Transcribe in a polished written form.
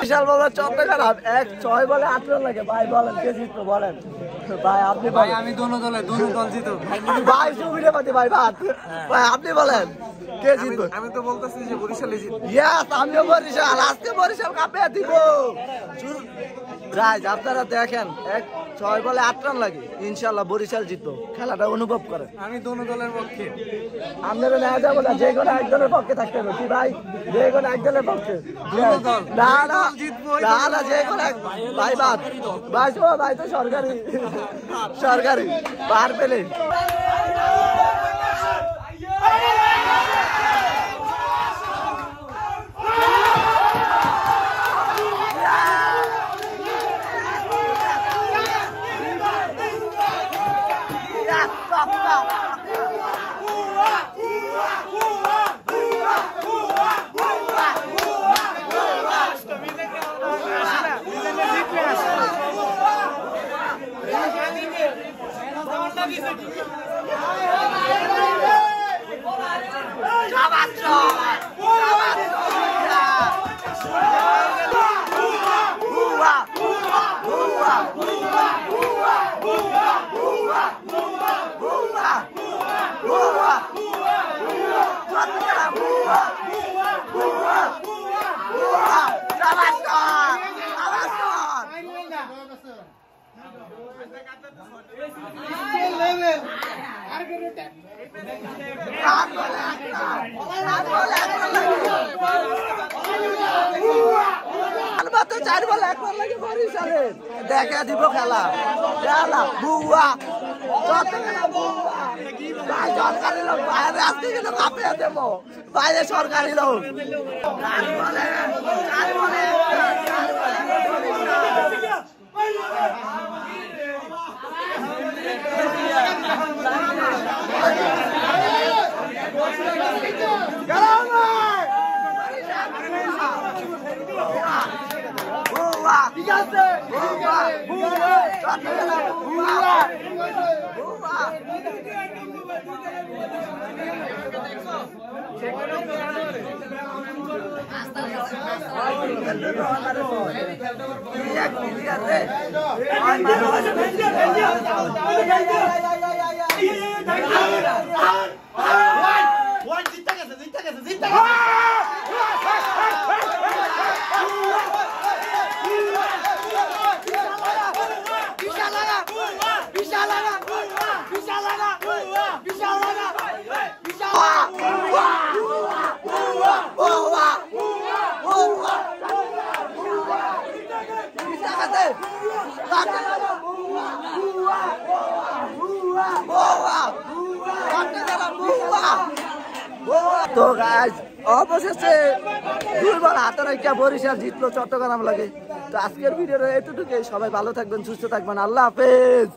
বিশাল বলার চট্ট খারাপ 1-6 বলে 8 রান লাগে ভাই। বলেন কে জিতবে বলেন ভাই? আপনি ভাই আমি দোনো দল জিতো ভাই সুবিধা পাতি ভাই ভাত ভাই। আপনি বলেন কে জিতবে? আমি তো বলতেছি যে বরিশালে জিতবে। ইয়েস, আমিও বরিশাল। আজকে বরিশাল কাপে দিব। রাইজ আপনারা দেখেন 1-6 বলে 8 রান লাগে, ইনশাআল্লাহ বরিশাল জিতবো। খেলাটা অনুভব করেন। আমি দোনো দলের পক্ষে। আপনারা না যাবো না, যে কোনো একজনের পক্ষে থাকতে হবে কি ভাই? যে কোনো একজনের পক্ষে না না না না, যে কোনো ভাই বাদ ভাই। ভাই তো সরকারি সরকারি পার পেলে দেখা দিব খেলা খেলা বুয়া ভাই। সরকারি লোক বাইরে আসতে গেলে কাঁপিয়ে দেবো। বাইরে সরকারি লোক তো গাইস অবশেষে 2 বল হাতে রেখে বরিশাল জিতলো চট্টগ্রাম লাগে। তো আজকের ভিডিওটা এতটুকুই। সবাই ভালো থাকবেন, সুস্থ থাকবেন। আল্লাহ হাফেজ।